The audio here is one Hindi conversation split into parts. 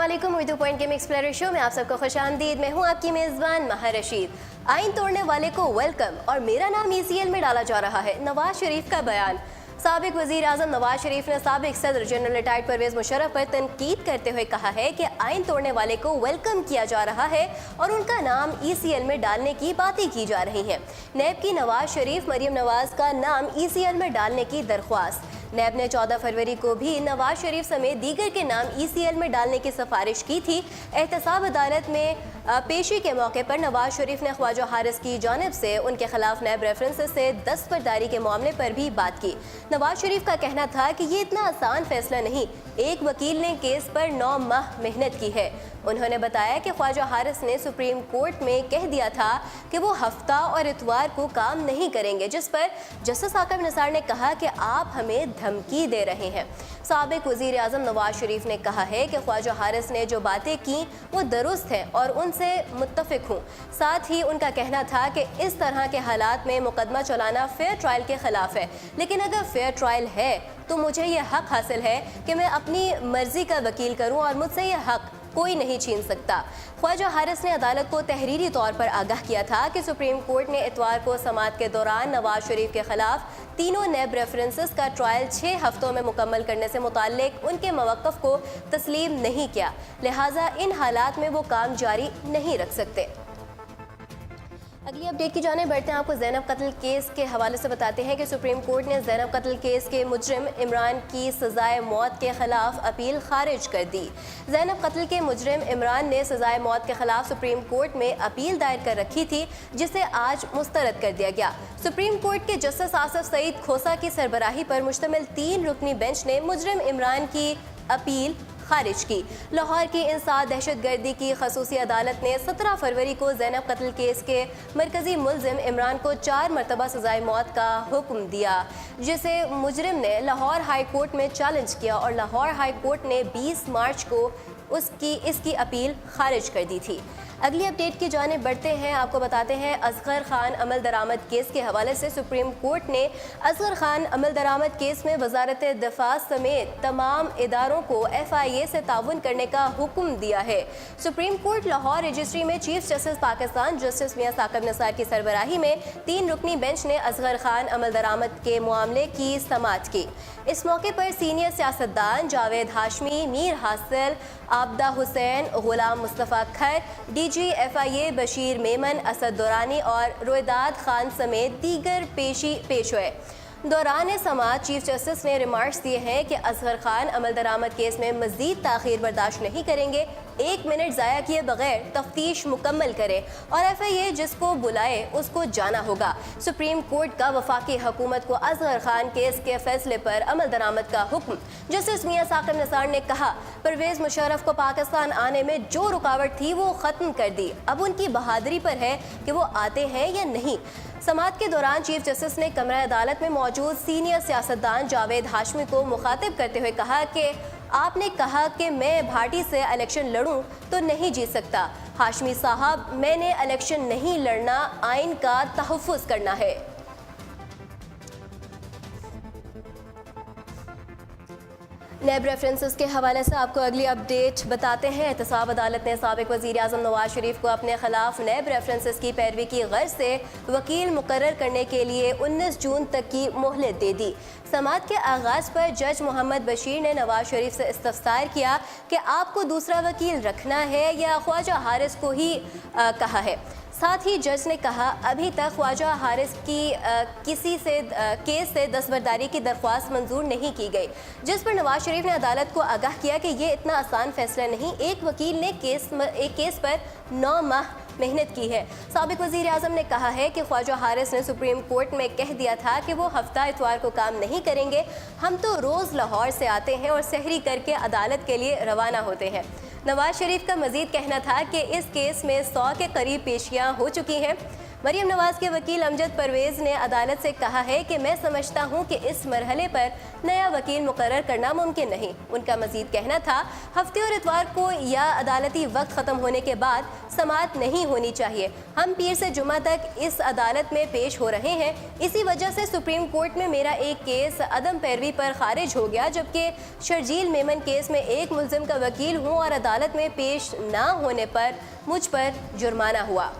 अस्सलामुअलैकुम। Urdu point game explorer show में आप सबको खुशामदीद। मैं हूं आपकी मेज़बान महा रशीद। आइन तोड़ने वाले को वेलकम और मेरा नाम ECL में डाला जा रहा है। नवाज शरीफ का बयान। साबिक वज़ीर आज़म नवाज शरीफ ने साबिक सदर जनरल रिटायर्ड परवेज़ मुशर्रफ पर तनकीद करते हुए कहा है कि आइन तोड़ने वाले को वेलकम किया जा रहा है और उनका नाम ECL में डालने की बातें की जा रही हैं। नैब की नवाज शरीफ मरियम नवाज का नाम ECL में डालने की दरख्वास्त। नैब ने 14 फरवरी को भी नवाज शरीफ समेत दीगर के नाम ECL में डालने की सिफारिश की थी। एहतसाब अदालत में पेशी के मौके पर नवाज शरीफ ने ख्वाजा हारिस की जानिब से उनके खिलाफ नैब रेफरेंसेस से दस्तबरदारी के मामले पर भी बात की। नवाज शरीफ का कहना था कि ये इतना आसान फैसला नहीं, एक वकील ने केस पर 9 माह मेहनत की है। उन्होंने बताया कि ख्वाजा हारिस ने सुप्रीम कोर्ट में कह दिया था कि वो हफ्ता और इतवार को काम नहीं करेंगे, जिस पर जस्टिस आकिब निसार ने कहा कि आप हमें धमकी दे रहे हैं। साबिक वज़ीर आज़म नवाज शरीफ ने कहा है कि ख्वाजा हारिस ने जो बातें की वो दुरुस्त हैं और उनसे मुत्तफिक हूँ। साथ ही उनका कहना था कि इस तरह के हालात में मुकदमा चलाना फेयर ट्रायल के खिलाफ है, लेकिन अगर फेयर ट्रायल है तो मुझे ये हक हासिल है कि मैं अपनी मर्जी का वकील करूँ और मुझसे ये हक कोई नहीं छीन सकता। ख्वाजा हारिस ने अदालत को तहरीरी तौर पर आगाह किया था कि सुप्रीम कोर्ट ने इतवार को समाअत के दौरान नवाज शरीफ के खिलाफ तीनों नैब रेफरेंसेस का ट्रायल 6 हफ्तों में मुकम्मल करने से मुताल्लिक उनके मवक़्फ़ को तस्लीम नहीं किया, लिहाजा इन हालात में वो काम जारी नहीं रख सकते। अगली अपडेट की जाने बढ़ते हैं। आपको ज़ैनब कत्ल केस के हवाले से बताते हैं कि सुप्रीम कोर्ट ने ज़ैनब कत्ल केस के मुजरिम इमरान की सज़ाए मौत के खिलाफ अपील खारिज कर दी। ज़ैनब कत्ल के मुजरिम इमरान ने सज़ाए मौत के खिलाफ सुप्रीम कोर्ट में अपील दायर कर रखी थी, जिसे आज मुस्तरद कर दिया गया। सुप्रीम कोर्ट के जस्टिस आसिफ सईद खोसा की सरबराही पर मुश्तमिल 3 रुकनी बेंच ने मुजरिम इमरान की अपील खारिज की। लाहौर की इंसाद दहशतगर्दी की खसूसी अदालत ने 17 फरवरी को ज़ैनब कत्ल केस के मरकजी मुलजिम इमरान को 4 मरतबा सज़ाए मौत का हुक्म दिया, जिसे मुजरिम ने लाहौर हाई कोर्ट में चैलेंज किया और लाहौर हाई कोर्ट ने 20 मार्च को इसकी अपील खारिज कर दी थी। अगली अपडेट की जाने बढ़ते हैं। आपको बताते हैं असगर खान अमल दरामद केस के हवाले से सुप्रीम कोर्ट ने असगर खान अमल दरामद केस में वजारत दिफा समेत तमाम इदारों को FIA से ताउन करने का हुक्म दिया है। सुप्रीम कोर्ट लाहौर रजिस्ट्री में चीफ जस्टिस पाकिस्तान जस्टिस मियां साकिब निसार की सरबराही में 3 रुकनी बेंच ने असगर खान अमल दरामद के मामले की समाअत की। इस मौके पर सीनियर सियासतदान जावेद हाशमी, मीर हासिल, आबदा हुसैन, गुलाम मुस्तफ़ा खर, DG FIA बशीर मेमन, असद दुरानी और रोहिदाद खान समेत दीगर पेश हुए। दौरान समाअत चीफ जस्टिस ने रिमार्क्स दिए हैं कि असगर खान अमल दरामद केस में मज़ीद ताख़ीर बर्दाश्त नहीं करेंगे। 1 मिनट ज़ाया किए बगैर तफ्तीश मुकम्मल करे और FIA जिसको बुलाए उसको जाना होगा। सुप्रीम कोर्ट का वफाकी हुकूमत को असगर खान केस के फैसले पर अमल दरामद का हुक्म। जस्टिस मियां साकिब निसार ने कहा, परवेज़ मुशर्रफ को पाकिस्तान आने में जो रुकावट थी वो ख़त्म कर दी, अब उनकी बहादुरी पर है कि वो आते हैं या नहीं। समाअत के दौरान चीफ जस्टिस ने कमरा अदालत में मौजूद सीनियर सियासतदान जावेद हाशमी को मुखातिब करते हुए कहा कि आपने कहा कि मैं भाटी से इलेक्शन लड़ूं तो नहीं जीत सकता। हाशमी साहब, मैंने इलेक्शन नहीं लड़ना, आइन का तहफ़्फ़ुज़ करना है। नैब रेफरेंसेस के हवाले से आपको अगली अपडेट बताते हैं। एहतसाब अदालत ने साबिक वज़ीर आज़म नवाज शरीफ को अपने खिलाफ नैब रेफरेंसेस की पैरवी की गर्ज से वकील मुकर्रर करने के लिए 19 जून तक की मोहलत दे दी। समाअत के आगाज़ पर जज मोहम्मद बशीर ने नवाज शरीफ से इस्तफसार किया कि आपको दूसरा वकील रखना है या ख्वाजा हारिस को ही कहा है। साथ ही जज ने कहा, अभी तक ख्वाजा हारिस की किसी से केस से दस्तबरदारी की दरख्वास्त मंजूर नहीं की गई, जिस पर नवाज शरीफ ने अदालत को आगाह किया कि ये इतना आसान फैसला नहीं, एक वकील ने एक केस पर 9 माह मेहनत की है। साबिक वज़ीर आज़म ने कहा है कि ख्वाजा हारिस ने सुप्रीम कोर्ट में कह दिया था कि वो हफ्ता इतवार को काम नहीं करेंगे, हम तो रोज़ लाहौर से आते हैं और सहरी करके अदालत के लिए रवाना होते हैं। नवाज शरीफ का मज़ीद कहना था कि इस केस में 100 के करीब पेशियाँ हो चुकी हैं। मरियम नवाज के वकील अमजद परवेज ने अदालत से कहा है कि मैं समझता हूं कि इस मरहले पर नया वकील मुकर्रर करना मुमकिन नहीं। उनका मजीद कहना था, हफ्ते और इतवार को या अदालती वक्त ख़त्म होने के बाद समाअत नहीं होनी चाहिए। हम पीर से जुमा तक इस अदालत में पेश हो रहे हैं। इसी वजह से सुप्रीम कोर्ट में मेरा एक केस अदम पैरवी पर खारिज हो गया, जबकि शर्जील मेमन केस में एक मुल्जिम का वकील हूँ और अदालत में पेश ना होने पर मुझ पर जुर्माना हुआ।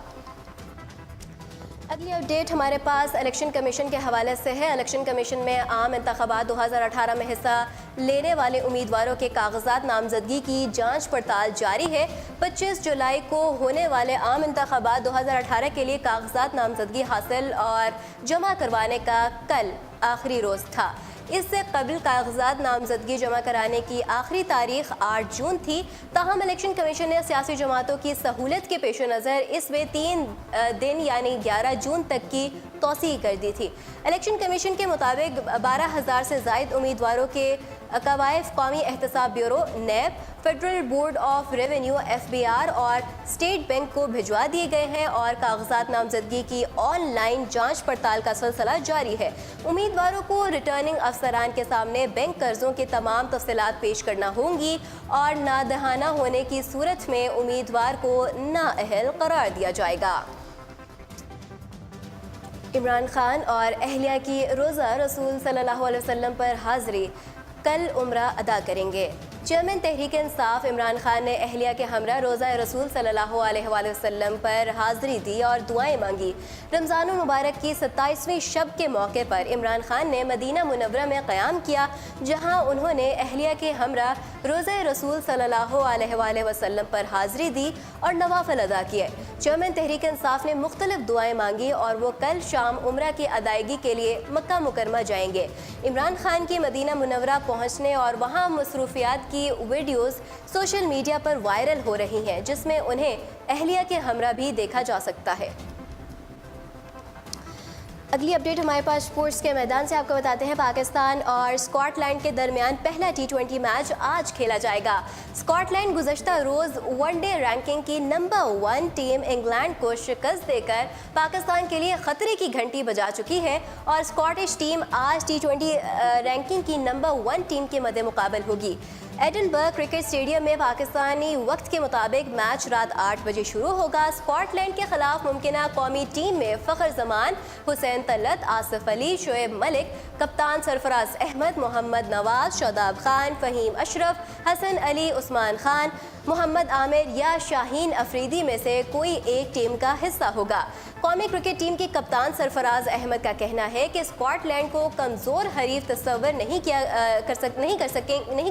अगली अपडेट हमारे पास इलेक्शन कमीशन के हवाले से है। इलेक्शन कमीशन में आम इंतखाबात 2018 में हिस्सा लेने वाले उम्मीदवारों के कागजात नामजदगी की जांच पड़ताल जारी है। 25 जुलाई को होने वाले आम इंतखाबात 2018 के लिए कागजात नामजदगी हासिल और जमा करवाने का कल आखिरी रोज़ था। इससे कबल कागजात नामजदगी जमा कराने की आखिरी तारीख 8 जून थी। ताहम इलेक्शन कमीशन ने सियासी जमातों की सहूलत के पेश नज़र इसमें 3 दिन यानी 11 जून तक की तोसी कर दी थी। इलेक्शन कमीशन के मुताबिक 12,000 से ज़ायद उम्मीदवारों के कवायद कौमी एहतसाब Bureau NAB, Federal Board of Revenue FBR और स्टेट बैंक को भिजवा दिए गए हैं और कागजात नामजदगी की ऑनलाइन जांच पड़ताल का सिलसिला जारी है। उम्मीदवारों को रिटर्निंग अफसरान के सामने बैंक कर्जों की तमाम तफसीलात पेश करना होंगी और नादहाना होने की सूरत में उम्मीदवार को नाअहल करार दिया जाएगा। इमरान खान और अहलिया की रोज़ा रसूल सल्लल्लाहु अलैहि वसल्लम पर हाज़री कल उम्रा अदा करेंगे। चेयरमैन तहरीक इंसाफ इमरान खान ने अहलिया के हमरा रोज़ा रसूल सल्लल्लाहु अलैहि वसल्लम पर हाज़री दी और दुआएं मांगी। रमज़ान मुबारक की 27वीं शब के मौके पर इमरान खान ने मदीना मुनव्वरा में क़याम किया, जहां उन्होंने अहलिया के हमरा रोज़ा रसूल सल्लल्लाहु अलैहि वसल्लम पर हाज़री दी और नवाफिल अदा किए। चेयरमैन तहरीक इंसाफ ने मुख्तलिफ दुआएं मांगी और वो कल शाम उम्रा की अदायगी के लिए मक्का मुकरमा जाएंगे। इमरान खान की मदीना मुनव्वरा पहुँचने और वहाँ मसरूफियात की वीडियोस सोशल मीडिया पर वायरल हो रही हैं, जिसमें उन्हें अहलिया के हमरा भी देखा जा सकता है। अगली अपडेट हमारे पास स्पोर्ट्स के मैदान से आपको बताते हैं। पाकिस्तान और स्कॉटलैंड के दरमियान पहला T20 मैच आज खेला जाएगा। स्कॉटलैंड गुज़श्ता रोज़ वनडे रैंकिंग की नंबर 1 टीम इंग्लैंड को शिकस्त देकर पाकिस्तान के लिए ख़तरे की घंटी बजा चुकी है और स्कॉटिश टीम आज T20 रैंकिंग की नंबर 1 टीम के मद्दे मुकाबल होगी। एडनबर्ग क्रिकेट स्टेडियम में पाकिस्तानी वक्त के मुताबिक मैच रात 8 बजे शुरू होगा। स्कॉटलैंड के खिलाफ मुमकिना कौमी टीम में फ़खर जमान, हुसैन तलत, आसिफ अली, शोएब मलिक, कप्तान सरफराज अहमद, मोहम्मद नवाज, शादाब खान, फ़हीम अशरफ, हसन अली, उस्मान खान, मोहम्मद आमिर या शाहीन अफरीदी में से कोई एक टीम का हिस्सा होगा। कौमी क्रिकेट टीम के कप्तान सरफराज अहमद का कहना है कि स्कॉटलैंड को कमज़ोर हरीफ तस्वर नहीं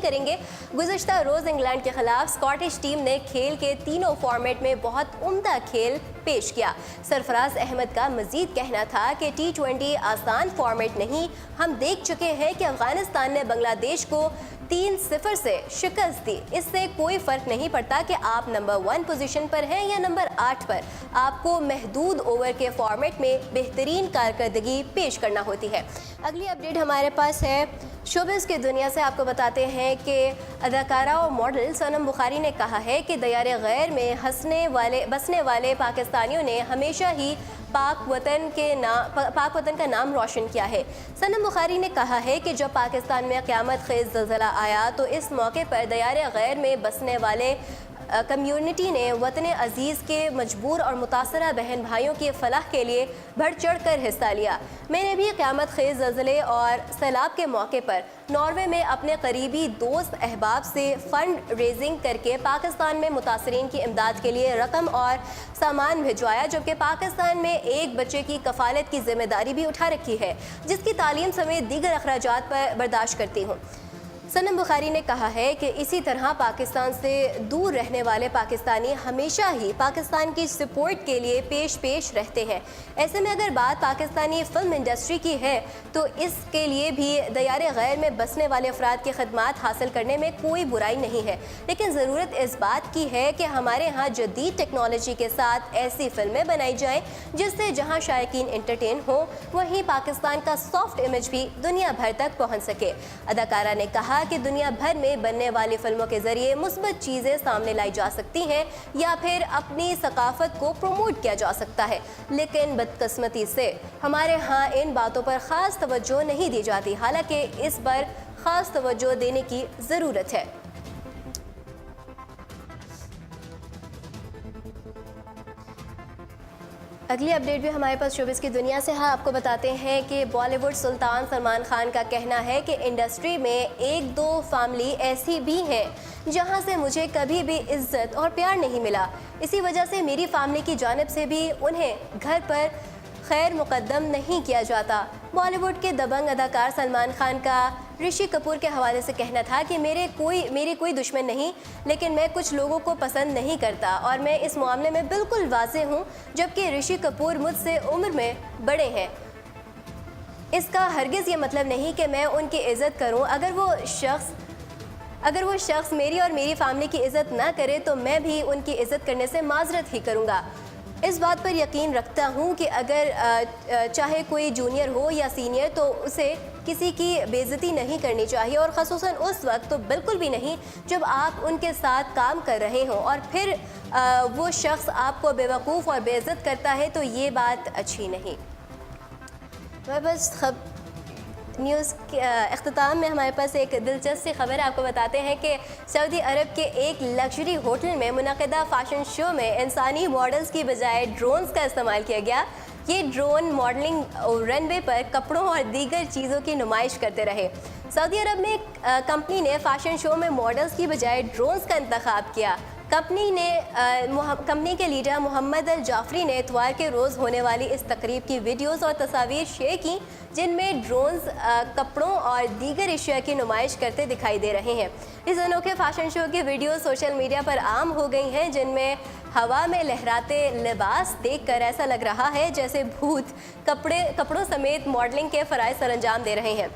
करेंगे। गुज़श्ता रोज़ इंग्लैंड के खिलाफ स्कॉटिश टीम ने खेल के तीनों फॉर्मेट में बहुत उम्दा खेल पेश किया। सरफराज अहमद का मजीद कहना था कि T20 आसान फॉर्मेट नहीं, हम देख चुके हैं कि अफगानिस्तान ने बांग्लादेश को 3-0 से शिकस्त दी। इससे कोई फ़र्क नहीं पड़ता कि आप नंबर 1 पोजीशन पर हैं या नंबर 8 पर, आपको महदूद ओवर के फॉर्मेट में बेहतरीन कारकर्दगी पेश करना होती है। अगली अपडेट हमारे पास है शोबिज़ की दुनिया से। आपको बताते हैं कि अदाकारा और मॉडल सनम बुखारी ने कहा है कि दयारे गैर में बसने वाले पाकिस्तानियों ने हमेशा ही पाक वतन का नाम रोशन किया है। सनम बुखारी ने कहा है कि जब पाकिस्तान में क़यामत ख़ेज़ ज़लज़ला आया तो इस मौके पर दयारे गैर में बसने वाले कम्युनिटी ने वतन अजीज़ के मजबूर और मुतासरा बहन भाइयों की फलाह के लिए बढ़ चढ़ कर हिस्सा लिया। मैंने भी क़यामत ख़ेज़ ज़लज़ले और सैलाब के मौके पर नॉर्वे में अपने करीबी दोस्त अहबाब से फ़ंड रेजिंग करके पाकिस्तान में मुतासरीन की इमदाद के लिए रकम और सामान भिजवाया, जबकि पाकिस्तान में एक बच्चे की कफ़ालत की जिम्मेदारी भी उठा रखी है, जिसकी तालीम समेत दीगर अखराजात पर बर्दाश्त करती हूँ। सनम बुखारी ने कहा है कि इसी तरह पाकिस्तान से दूर रहने वाले पाकिस्तानी हमेशा ही पाकिस्तान की सपोर्ट के लिए पेश रहते हैं। ऐसे में अगर बात पाकिस्तानी फ़िल्म इंडस्ट्री की है तो इसके लिए भी दयारे गैर में बसने वाले अफराद की खदमात हासिल करने में कोई बुराई नहीं है, लेकिन ज़रूरत इस बात की है कि हमारे यहाँ जदीद टेक्नोलॉजी के साथ ऐसी फिल्में बनाई जाएँ जिससे जहाँ शायकीन एंटरटेन हो, वहीं पाकिस्तान का सॉफ्ट इमेज भी दुनिया भर तक पहुँच सके। अदाकारा ने कहा था कि दुनिया भर में बनने वाली फिल्मों के जरिए मुस्बत चीज़ें सामने लाई जा सकती हैं या फिर अपनी सकाफत को प्रमोट किया जा सकता है, लेकिन बदकिस्मती से हमारे यहाँ इन बातों पर ख़ास तवज्जो नहीं दी जाती। हालांकि इस पर ख़ास तवज्जो देने की ज़रूरत है। अगली अपडेट भी हमारे पास शोबिस की दुनिया से है। आपको बताते हैं कि बॉलीवुड सुल्तान सलमान खान का कहना है कि इंडस्ट्री में एक दो फैमिली ऐसी भी हैं जहां से मुझे कभी भी इज्जत और प्यार नहीं मिला। इसी वजह से मेरी फैमिली की जानिब से भी उन्हें घर पर खैर मुकद्दम नहीं किया जाता। बॉलीवुड के दबंग अदाकार सलमान खान का ऋषि कपूर के हवाले से कहना था कि मेरी कोई दुश्मन नहीं, लेकिन मैं कुछ लोगों को पसंद नहीं करता और मैं इस मामले में बिल्कुल वाज़ेह हूँ, जबकि ऋषि कपूर मुझसे उम्र में बड़े हैं। इसका हरगिज़ ये मतलब नहीं कि मैं उनकी इज़्ज़त करूँ। अगर वो शख्स मेरी और मेरी फैमिली की इज़्ज़त ना करे तो मैं भी उनकी इज़्ज़त करने से माजरत ही करूँगा। इस बात पर यकीन रखता हूँ कि अगर चाहे कोई जूनियर हो या सीनियर तो उसे किसी की बेइज्जती नहीं करनी चाहिए, और ख़ुसूसन उस वक्त तो बिल्कुल भी नहीं जब आप उनके साथ काम कर रहे हों और फिर वो शख्स आपको बेवकूफ़ और बेइज्जत करता है तो ये बात अच्छी नहीं। बस न्यूज़ के अख्ताम में हमारे पास एक दिलचस्प सी खबर आपको बताते हैं कि सऊदी अरब के एक लग्जरी होटल में मुनक़िदा फ़ैशन शो में इंसानी मॉडल्स की बजाय ड्रोन्स का इस्तेमाल किया गया। ये ड्रोन मॉडलिंग रनवे पर कपड़ों और दीगर चीज़ों की नुमाइश करते रहे। सऊदी अरब में कंपनी ने फ़ैशन शो में मॉडल्स की बजाय ड्रोन्स का इंतखाब किया। कंपनी के लीडर मोहम्मद अल जाफरी ने इतवार के रोज़ होने वाली इस तकरीब की वीडियोस और तस्वीर शेयर की, जिनमें ड्रोन्स कपड़ों और दीगर अशिया की नुमाइश करते दिखाई दे रहे हैं। इस अनोखे फ़ैशन शो की वीडियो सोशल मीडिया पर आम हो गई हैं, जिनमें हवा में लहराते लिबास देखकर ऐसा लग रहा है जैसे भूत कपड़ों समेत मॉडलिंग के फ़राइज़ सरअंजाम दे रहे हैं।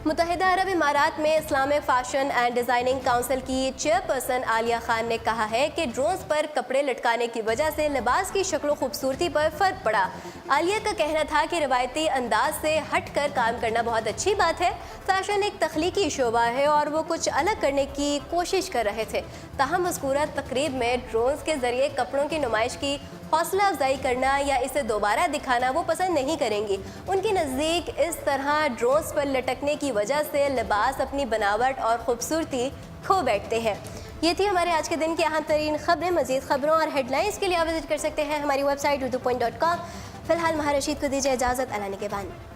मुत्तहिदा अरब इमारात में Islamic fashion and designing council की चेयरपर्सन आलिया खान ने कहा है कि ड्रोन्स पर कपड़े लटकाने की वजह से लिबास की शक्ल व खूबसूरती पर फ़र्क पड़ा। आलिया का कहना था कि रवायती अंदाज से हट कर काम करना बहुत अच्छी बात है। फ़ैशन एक तख्लीकी शोबा है और वो कुछ अलग करने की कोशिश कर रहे थे। ताहम मज़कूरा तकरीब में ड्रोन्स के ज़रिए कपड़ों की नुमाइश की हौसला अफजाई करना या इसे दोबारा दिखाना वो पसंद नहीं करेंगी। उनके नज़दीक इस तरह ड्रोन्स पर लटकने की वजह से लिबास अपनी बनावट और ख़ूबसूरती खो बैठते हैं। ये थी हमारे आज के दिन की अहम तरीन खबरें। मज़ीद खबरों और हेडलाइंस के लिए आप विजिट कर सकते हैं हमारी वेबसाइट urdu.com। फ़िलहाल महारशीद को दीजिए इजाज़त। अल्लाह निगहबान।